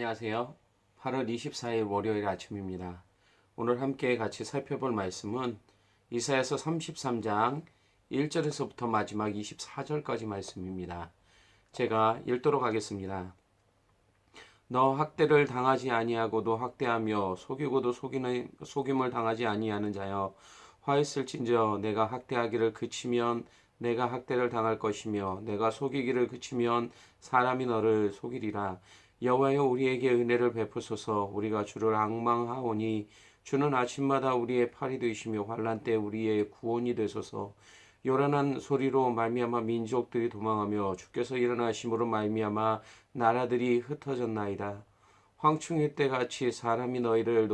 안녕하세요. 8월 24일 월요일 아침입니다. 오늘 함께 같이 살펴볼 말씀은 이사야서 33장 1절에서부터 마지막 24절까지 말씀입니다. 제가 읽도록 하겠습니다. 너 학대를 당하지 아니하고도 학대하며 속이고도 속임을 당하지 아니하는 자여, 화했을진저 내가 학대하기를 그치면 내가 학대를 당할 것이며 내가 속이기를 그치면 사람이 너를 속이리라. 여호와여, 우리에게 은혜를 베푸소서. 우리가 주를 앙망하오니 주는 아침마다 우리의 팔이 되시며 환난 때 우리의 구원이 되소서. 요란한 소리로 말미암아 민족들이 도망하며 주께서 일어나심으로 말미암아 나라들이 흩어졌나이다. 황충의 때같이 사람이 너희의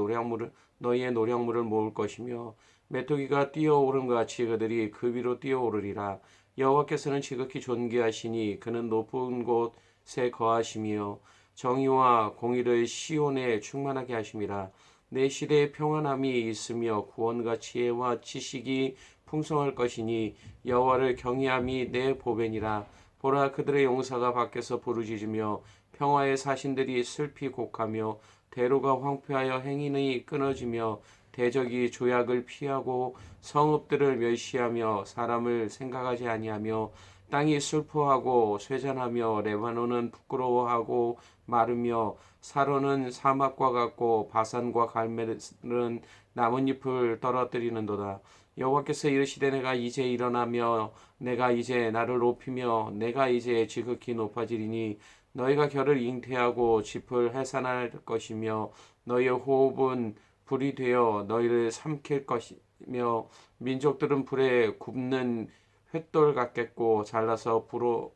노량물을 모을 것이며 메뚜기가 뛰어오름 같이 그들이 그 위로 뛰어오르리라. 여호와께서는 지극히 존귀하시니 그는 높은 곳에 거하시며 정의와 공의를 시온에 충만하게 하심이라. 내 시대에 평안함이 있으며 구원과 지혜와 지식이 풍성할 것이니 여호와를 경외함이 내 보배니라. 보라, 그들의 용사가 밖에서 부르짖으며 평화의 사신들이 슬피 곡하며 대로가 황폐하여 행인이 끊어지며 대적이 조약을 피하고 성읍들을 멸시하며 사람을 생각하지 아니하며 땅이 슬퍼하고 쇠잔하며 레바논은 부끄러워하고 마르며 사로는 사막과 같고 바산과 갈멜은 나뭇잎을 떨어뜨리는도다. 여호와께서 이르시되 내가 이제 일어나며 내가 이제 나를 높이며 내가 이제 지극히 높아지리니 너희가 결을 잉태하고 짚을 해산할 것이며 너희의 호흡은 불이 되어 너희를 삼킬 것이며 민족들은 불에 굽는 횃돌 같겠고 잘라서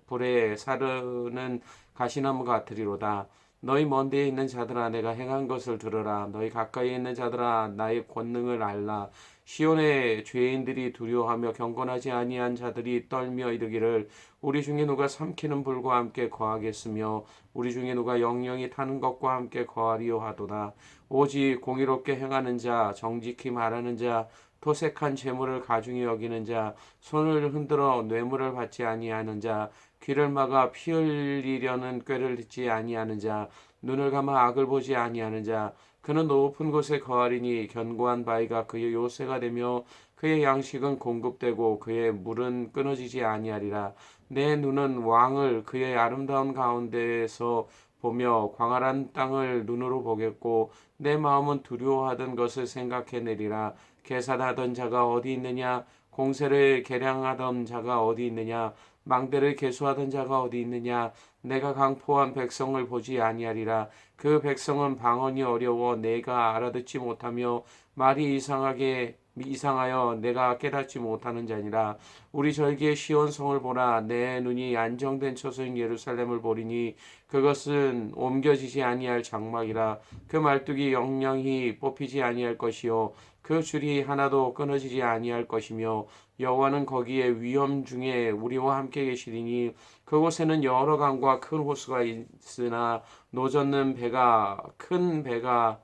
불에 사르는 가시나무 같으리로다. 너희 먼 데에 있는 자들아, 내가 행한 것을 들으라. 너희 가까이에 있는 자들아, 나의 권능을 알라. 시온의 죄인들이 두려워하며 경건하지 아니한 자들이 떨며 이르기를 우리 중에 누가 삼키는 불과 함께 거하겠으며 우리 중에 누가 영영이 타는 것과 함께 거하리요 하도다. 오직 공의롭게 행하는 자, 정직히 말하는 자, 토색한 재물을 가중히 여기는 자, 손을 흔들어 뇌물을 받지 아니하는 자, 귀를 막아 피 흘리려는 꾀를 듣지 아니하는 자, 눈을 감아 악을 보지 아니하는 자, 그는 높은 곳에 거하리니 견고한 바위가 그의 요새가 되며 그의 양식은 공급되고 그의 물은 끊어지지 아니하리라. 내 눈은 왕을 그의 아름다운 가운데에서 보며 광활한 땅을 눈으로 보겠고 내 마음은 두려워하던 것을 생각해내리라. 계산하던 자가 어디 있느냐? 공세를 계량하던 자가 어디 있느냐? 망대를 계수하던 자가 어디 있느냐? 내가 강포한 백성을 보지 아니하리라. 그 백성은 방언이 어려워 내가 알아듣지 못하며 말이 이상하여 내가 깨닫지 못하는 자니라. 우리 절기의 시온성을 보라. 내 눈이 안정된 처소인 예루살렘을 보리니 그것은 옮겨지지 아니할 장막이라. 그 말뚝이 영영히 뽑히지 아니할 것이요 그 줄이 하나도 끊어지지 아니할 것이며 여호와는 거기에 위험 중에 우리와 함께 계시리니 그곳에는 여러 강과 큰 호수가 있으나 노젓는 배나 큰 배가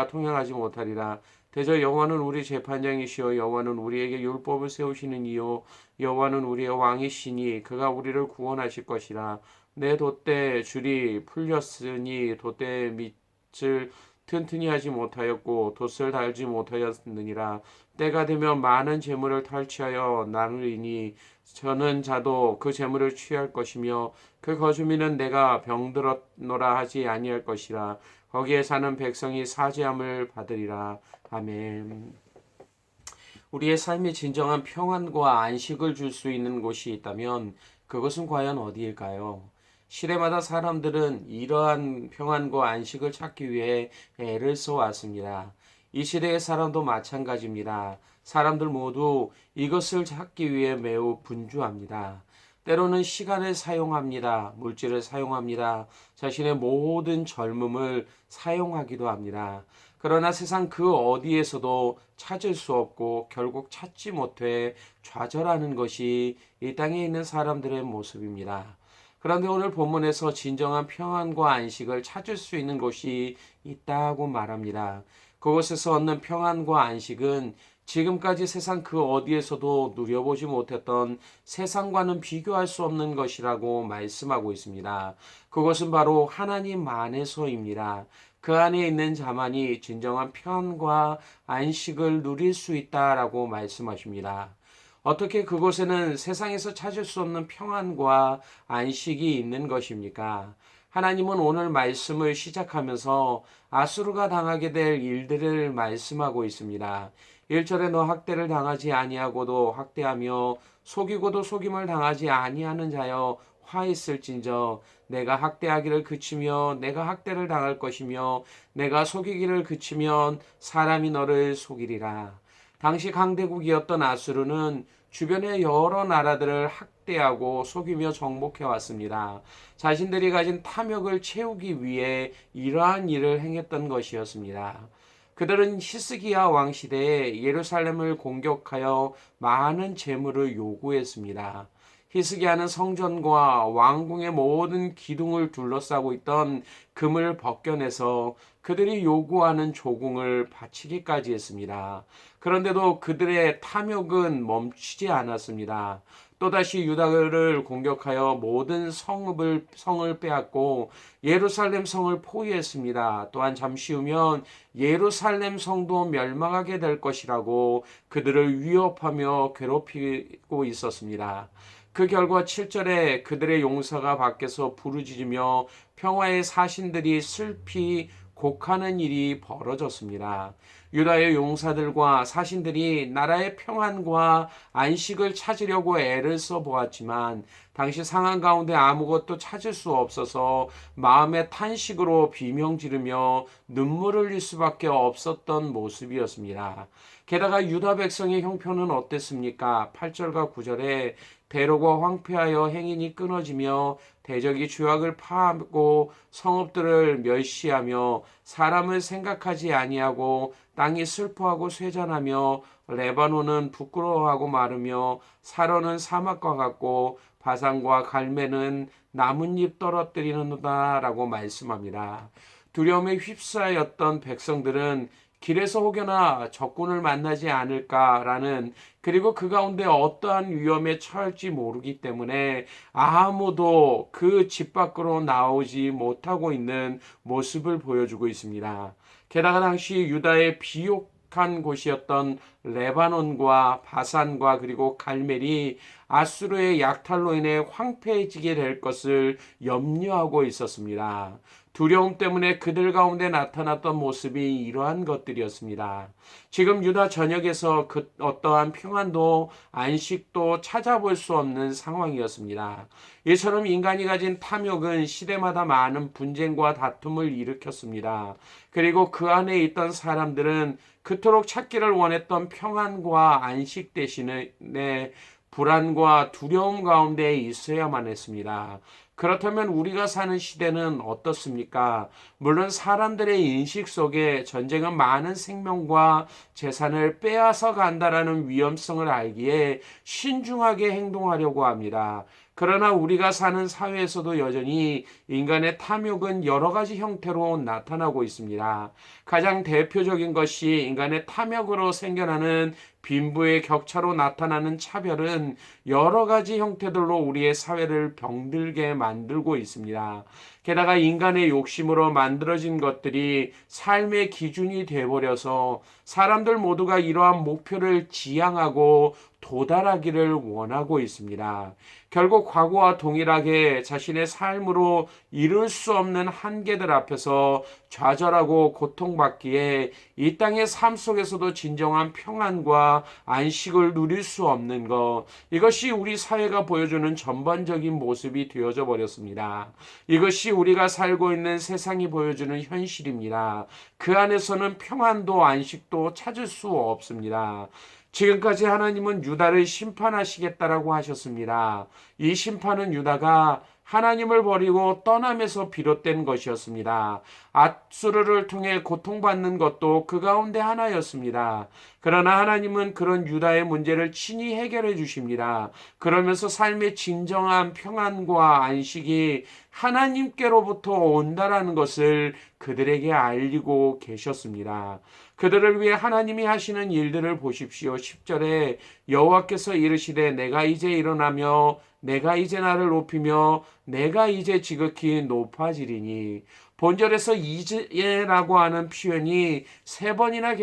통행하지 못하리라. 대저 여호와는 우리 재판장이시요 여호와는 우리에게 율법을 세우시는 이요 여호와는 우리의 왕이시니 그가 우리를 구원하실 것이라. 내 돛대 줄이 풀렸으니 돛대 밑을 튼튼히 하지 못하였고 돛을 달지 못하였느니라. 때가 되면 많은 재물을 탈취하여 나누리니 저는 자도 그 재물을 취할 것이며 그 거주민은 내가 병들었노라 하지 아니할 것이라. 거기에 사는 백성이 사죄함을 받으리라. 아멘. 우리의 삶에 진정한 평안과 안식을 줄 수 있는 곳이 있다면 그것은 과연 어디일까요? 시대마다 사람들은 이러한 평안과 안식을 찾기 위해 애를 써왔습니다. 이 시대의 사람도 마찬가지입니다. 사람들 모두 이것을 찾기 위해 매우 분주합니다. 때로는 시간을 사용합니다. 물질을 사용합니다. 자신의 모든 젊음을 사용하기도 합니다. 그러나 세상 그 어디에서도 찾을 수 없고 결국 찾지 못해 좌절하는 것이 이 땅에 있는 사람들의 모습입니다. 그런데 오늘 본문에서 진정한 평안과 안식을 찾을 수 있는 곳이 있다고 말합니다. 그곳에서 얻는 평안과 안식은 지금까지 세상 그 어디에서도 누려보지 못했던 세상과는 비교할 수 없는 것이라고 말씀하고 있습니다. 그것은 바로 하나님 안에서입니다. 그 안에 있는 자만이 진정한 평안과 안식을 누릴 수 있다라고 말씀하십니다. 어떻게 그곳에는 세상에서 찾을 수 없는 평안과 안식이 있는 것입니까? 하나님은 오늘 말씀을 시작하면서 아수르가 당하게 될 일들을 말씀하고 있습니다. 1절에 너 학대를 당하지 아니하고도 학대하며 속이고도 속임을 당하지 아니하는 자여 화 있을진저 내가 학대하기를 그치며 내가 학대를 당할 것이며 내가 속이기를 그치면 사람이 너를 속이리라. 당시 강대국이었던 아수르는 주변의 여러 나라들을 학대하고 속이며 정복해 왔습니다. 자신들이 가진 탐욕을 채우기 위해 이러한 일을 행했던 것이었습니다. 그들은 히스기야 왕 시대에 예루살렘을 공격하여 많은 재물을 요구했습니다. 히스기야는 성전과 왕궁의 모든 기둥을 둘러싸고 있던 금을 벗겨내서 그들이 요구하는 조공을 바치기까지 했습니다. 그런데도 그들의 탐욕은 멈추지 않았습니다. 또다시 유다를 공격하여 모든 성을 빼앗고 예루살렘 성을 포위했습니다. 또한 잠시 후면 예루살렘 성도 멸망하게 될 것이라고 그들을 위협하며 괴롭히고 있었습니다. 그 결과 7절에 그들의 용사가 밖에서 부르짖으며 평화의 사신들이 슬피 곡하는 일이 벌어졌습니다. 유다의 용사들과 사신들이 나라의 평안과 안식을 찾으려고 애를 써보았지만 당시 상황 가운데 아무것도 찾을 수 없어서 마음의 탄식으로 비명 지르며 눈물을 흘릴 수밖에 없었던 모습이었습니다. 게다가 유다 백성의 형편은 어땠습니까? 8절과 9절에 대로가 황폐하여 행인이 끊어지며 대적이 죄악을 파하고 성읍들을 멸시하며 사람을 생각하지 아니하고 땅이 슬퍼하고 쇠잔하며 레바논은 부끄러워하고 마르며 사로는 사막과 같고 바산과 갈매는 나뭇잎 떨어뜨리는다라고 말씀합니다. 두려움에 휩싸였던 백성들은 길에서 혹여나 적군을 만나지 않을까라는, 그리고 그 가운데 어떠한 위험에 처할지 모르기 때문에 아무도 그 집 밖으로 나오지 못하고 있는 모습을 보여주고 있습니다. 게다가 당시 유다의 비옥한 곳이었던 레바논과 바산과 그리고 갈멜이 아수르의 약탈로 인해 황폐해지게 될 것을 염려하고 있었습니다. 두려움 때문에 그들 가운데 나타났던 모습이 이러한 것들이었습니다. 지금 유다 전역에서 그 어떠한 평안도 안식도 찾아볼 수 없는 상황이었습니다. 이처럼 인간이 가진 탐욕은 시대마다 많은 분쟁과 다툼을 일으켰습니다. 그리고 그 안에 있던 사람들은 그토록 찾기를 원했던 평안과 안식 대신에 불안과 두려움 가운데 있어야만 했습니다. 그렇다면 우리가 사는 시대는 어떻습니까? 물론 사람들의 인식 속에 전쟁은 많은 생명과 재산을 빼앗아 간다라는 위험성을 알기에 신중하게 행동하려고 합니다. 그러나 우리가 사는 사회에서도 여전히 인간의 탐욕은 여러 가지 형태로 나타나고 있습니다. 가장 대표적인 것이 인간의 탐욕으로 생겨나는 빈부의 격차로 나타나는 차별은 여러 가지 형태들로 우리의 사회를 병들게 만들고 있습니다. 게다가 인간의 욕심으로 만들어진 것들이 삶의 기준이 되어버려서 사람들 모두가 이러한 목표를 지향하고 도달하기를 원하고 있습니다. 결국 과거와 동일하게 자신의 삶으로 이룰 수 없는 한계들 앞에서 좌절하고 고통받기에 이 땅의 삶 속에서도 진정한 평안과 안식을 누릴 수 없는 것, 이것이 우리 사회가 보여주는 전반적인 모습이 되어져 버렸습니다. 이것이 우리가 살고 있는 세상이 보여주는 현실입니다. 그 안에서는 평안도 안식도 찾을 수 없습니다. 지금까지 하나님은 유다를 심판하시겠다라고 하셨습니다. 이 심판은 유다가 하나님을 버리고 떠남에서 비롯된 것이었습니다. 앗수르를 통해 고통받는 것도 그 가운데 하나였습니다. 그러나 하나님은 그런 유다의 문제를 친히 해결해 주십니다. 그러면서 삶의 진정한 평안과 안식이 하나님께로부터 온다라는 것을 그들에게 알리고 계셨습니다. 그들을 위해 하나님이 하시는 일들을 보십시오. 10절에 여호와께서 이르시되 내가 이제 일어나며 내가 이제 나를 높이며 내가 이제 지극히 높아지리니. 본절에서 이제라고 하는 표현이 세 번이나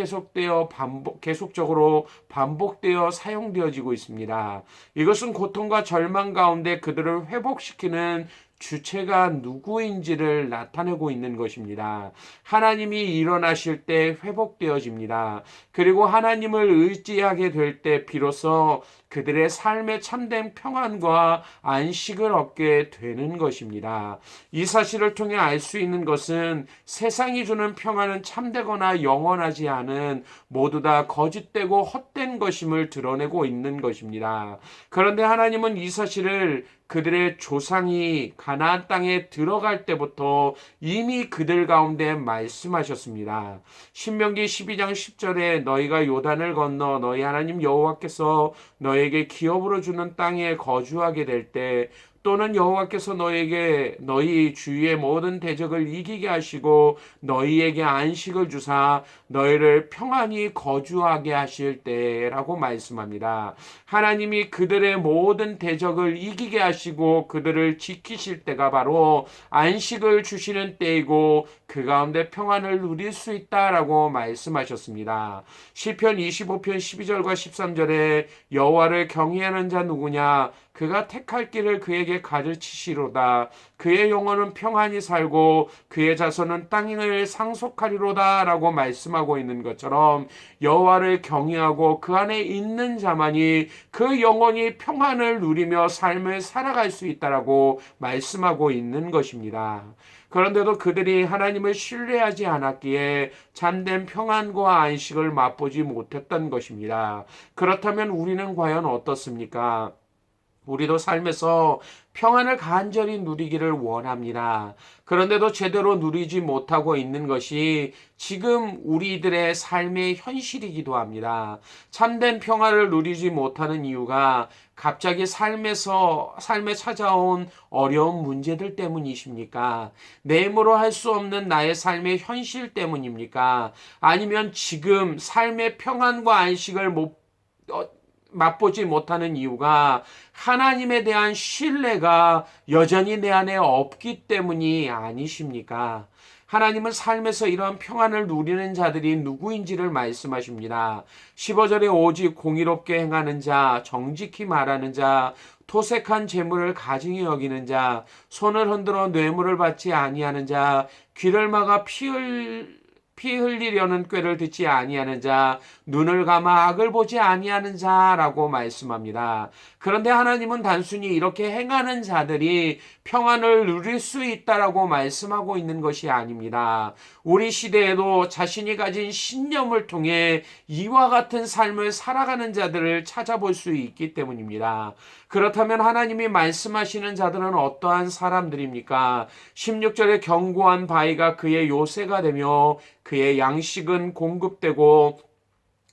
계속적으로 반복되어 사용되어지고 있습니다. 이것은 고통과 절망 가운데 그들을 회복시키는 주체가 누구인지를 나타내고 있는 것입니다. 하나님이 일어나실 때 회복되어집니다. 그리고 하나님을 의지하게 될 때 비로소 그들의 삶에 참된 평안과 안식을 얻게 되는 것입니다. 이 사실을 통해 알 수 있는 것은 세상이 주는 평안은 참되거나 영원하지 않은 모두 다 거짓되고 헛된 것임을 드러내고 있는 것입니다. 그런데 하나님은 이 사실을 그들의 조상이 가나안 땅에 들어갈 때부터 이미 그들 가운데 말씀하셨습니다. 신명기 12장 10절에 너희가 요단을 건너 너희 하나님 여호와께서 너에게 기업으로 주는 땅에 거주하게 될 때 또는 여호와께서 너에게 너희 주위의 모든 대적을 이기게 하시고 너희에게 안식을 주사 너희를 평안히 거주하게 하실 때라고 말씀합니다. 하나님이 그들의 모든 대적을 이기게 하시고 그들을 지키실 때가 바로 안식을 주시는 때이고 그 가운데 평안을 누릴 수 있다라고 말씀하셨습니다. 시편 25편 12절과 13절에 여호와를 경외하는 자 누구냐? 그가 택할 길을 그에게 가르치시로다. 그의 영혼은 평안히 살고 그의 자손은 땅을 상속하리로다 라고 말씀하고 있는 것처럼 여호와를 경외하고 그 안에 있는 자만이 그 영혼이 평안을 누리며 삶을 살아갈 수 있다라고 말씀하고 있는 것입니다. 그런데도 그들이 하나님을 신뢰하지 않았기에 참된 평안과 안식을 맛보지 못했던 것입니다. 그렇다면 우리는 과연 어떻습니까? 우리도 삶에서 평안을 간절히 누리기를 원합니다. 그런데도 제대로 누리지 못하고 있는 것이 지금 우리들의 삶의 현실이기도 합니다. 참된 평안을 누리지 못하는 이유가 갑자기 삶에 찾아온 어려운 문제들 때문이십니까? 내 힘으로 할 수 없는 나의 삶의 현실 때문입니까? 아니면 지금 삶의 평안과 안식을 맛보지 못하는 이유가 하나님에 대한 신뢰가 여전히 내 안에 없기 때문이 아니십니까? 하나님은 삶에서 이러한 평안을 누리는 자들이 누구인지를 말씀하십니다. 15절에 오직 공의롭게 행하는 자, 정직히 말하는 자, 토색한 재물을 가증히 여기는 자, 손을 흔들어 뇌물을 받지 아니하는 자, 귀를 막아 피 흘리려는 꾀를 듣지 아니하는 자, 눈을 감아 악을 보지 아니하는 자라고 말씀합니다. 그런데 하나님은 단순히 이렇게 행하는 자들이 평안을 누릴 수 있다라고 말씀하고 있는 것이 아닙니다. 우리 시대에도 자신이 가진 신념을 통해 이와 같은 삶을 살아가는 자들을 찾아볼 수 있기 때문입니다. 그렇다면 하나님이 말씀하시는 자들은 어떠한 사람들입니까? 16절에 견고한 바위가 그의 요새가 되며 그의 양식은 공급되고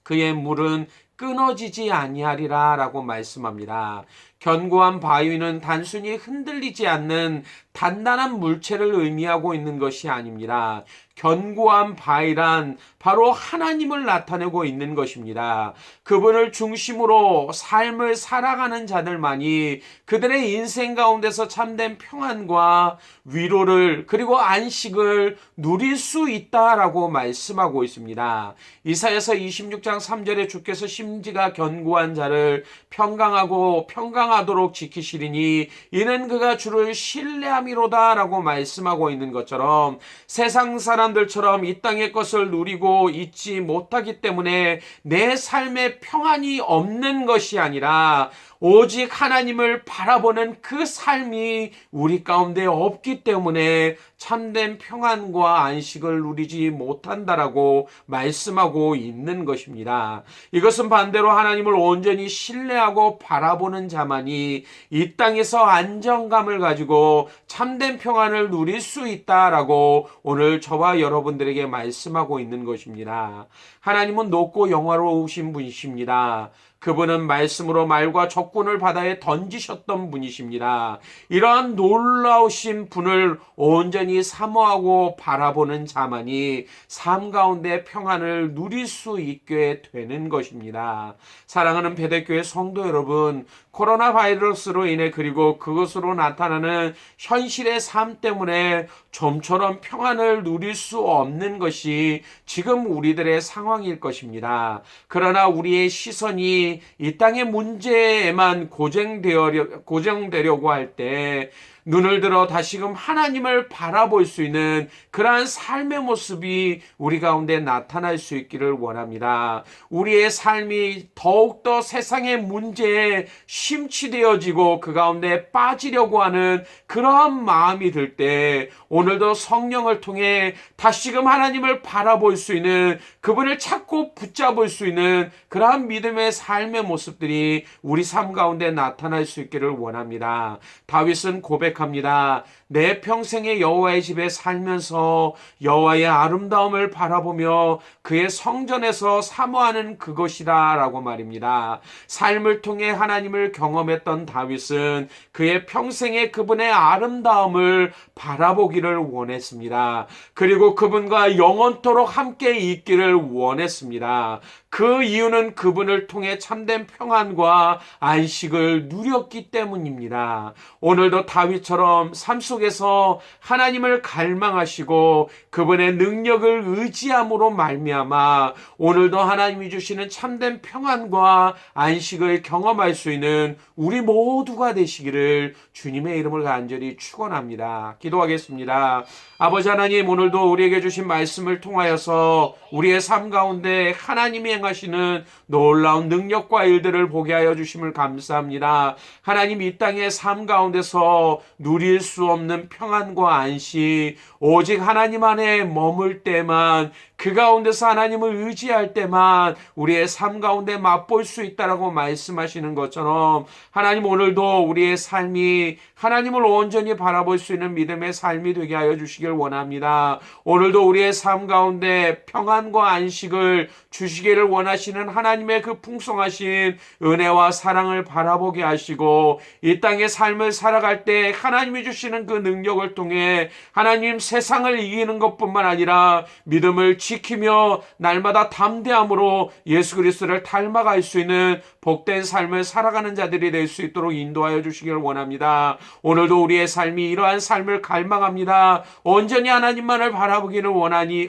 그의 물은 끊어지지 아니하리라 라고 말씀합니다. 견고한 바위는 단순히 흔들리지 않는 단단한 물체를 의미하고 있는 것이 아닙니다. 견고한 바위란 바로 하나님을 나타내고 있는 것입니다. 그분을 중심으로 삶을 살아가는 자들만이 그들의 인생 가운데서 참된 평안과 위로를 그리고 안식을 누릴 수 있다라고 말씀하고 있습니다. 이사야서 26장 3절에 주께서 심지가 견고한 자를 평강하도록 지키시리니 이는 그가 주를 신뢰함이로다 라고 말씀하고 있는 것처럼 세상 사람 사람들처럼 이 땅의 것을 누리고 있지 못하기 때문에 내 삶에 평안이 없는 것이 아니라 오직 하나님을 바라보는 그 삶이 우리 가운데 없기 때문에 참된 평안과 안식을 누리지 못한다라고 말씀하고 있는 것입니다. 이것은 반대로 하나님을 온전히 신뢰하고 바라보는 자만이 이 땅에서 안정감을 가지고 참된 평안을 누릴 수 있다라고 오늘 저와 여러분들에게 말씀하고 있는 것입니다. 하나님은 높고 영화로우신 분이십니다. 그분은 말씀으로 말과 적군을 바다에 던지셨던 분이십니다. 이러한 놀라우신 분을 온전히 사모하고 바라보는 자만이 삶 가운데 평안을 누릴 수 있게 되는 것입니다. 사랑하는 배대교회 성도 여러분, 코로나 바이러스로 인해 그리고 그것으로 나타나는 현실의 삶 때문에 좀처럼 평안을 누릴 수 없는 것이 지금 우리들의 상황일 것입니다. 그러나 우리의 시선이 이 땅의 문제에만 고정되려고 할 때 눈을 들어 다시금 하나님을 바라볼 수 있는 그러한 삶의 모습이 우리 가운데 나타날 수 있기를 원합니다. 우리의 삶이 더욱더 세상의 문제에 심취되어지고 그 가운데 빠지려고 하는 그러한 마음이 들 때 오늘도 성령을 통해 다시금 하나님을 바라볼 수 있는, 그분을 찾고 붙잡을 수 있는 그러한 믿음의 삶의 모습들이 우리 삶 가운데 나타날 수 있기를 원합니다. 다윗은 고백합니다. 내 평생에 여호와의 집에 살면서 여호와의 아름다움을 바라보며 그의 성전에서 사모하는 그것이다 라고 말입니다. 삶을 통해 하나님을 경험했던 다윗은 그의 평생에 그분의 아름다움을 바라보기를 원했습니다. 그리고 그분과 영원토록 함께 있기를 원했습니다. 그 이유는 그분을 통해 참된 평안과 안식을 누렸기 때문입니다. 오늘도 다윗처럼 삶 속에서 하나님을 갈망하시고 그분의 능력을 의지함으로 말미암아 오늘도 하나님이 주시는 참된 평안과 안식을 경험할 수 있는 우리 모두가 되시기를 주님의 이름을 간절히 축원합니다. 기도하겠습니다. 아버지 하나님, 오늘도 우리에게 주신 말씀을 통하여서 우리의 삶 가운데 하나님이 행하시는 놀라운 능력과 일들을 보게 하여 주심을 감사합니다. 하나님, 이 땅의 삶 가운데서 누릴 수 없는 평안과 안식, 오직 하나님 안에 머물 때만, 그 가운데서 하나님을 의지할 때만 우리의 삶 가운데 맛볼 수 있다라고 말씀하시는 것처럼 하나님, 오늘도 우리의 삶이 하나님을 온전히 바라볼 수 있는 믿음의 삶이 되게 하여 주시길 원합니다. 오늘도 우리의 삶 가운데 평안과 안식을 주시기를 원하시는 하나님의 그 풍성하신 은혜와 사랑을 바라보게 하시고 이 땅의 삶을 살아갈 때 하나님이 주시는 그 능력을 통해 하나님 세상을 이기는 것뿐만 아니라 믿음을 지키며 날마다 담대함으로 예수 그리스도를 닮아갈 수 있는 복된 삶을 살아가는 자들이 될 수 있도록 인도하여 주시길 원합니다. 오늘도 우리의 삶이 이러한 삶을 갈망합니다. 온전히 하나님만을 바라보기를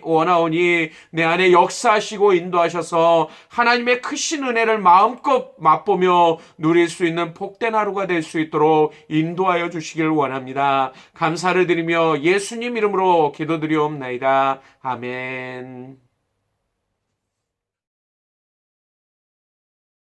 원하오니 내 안에 역사하시고 인도하셔서 하나님의 크신 은혜를 마음껏 맛보며 누릴 수 있는 복된 하루가 될 수 있도록 인도하여 주시길 원합니다. 감사를 드리며 예수님 이름으로 기도드리옵나이다. 아멘.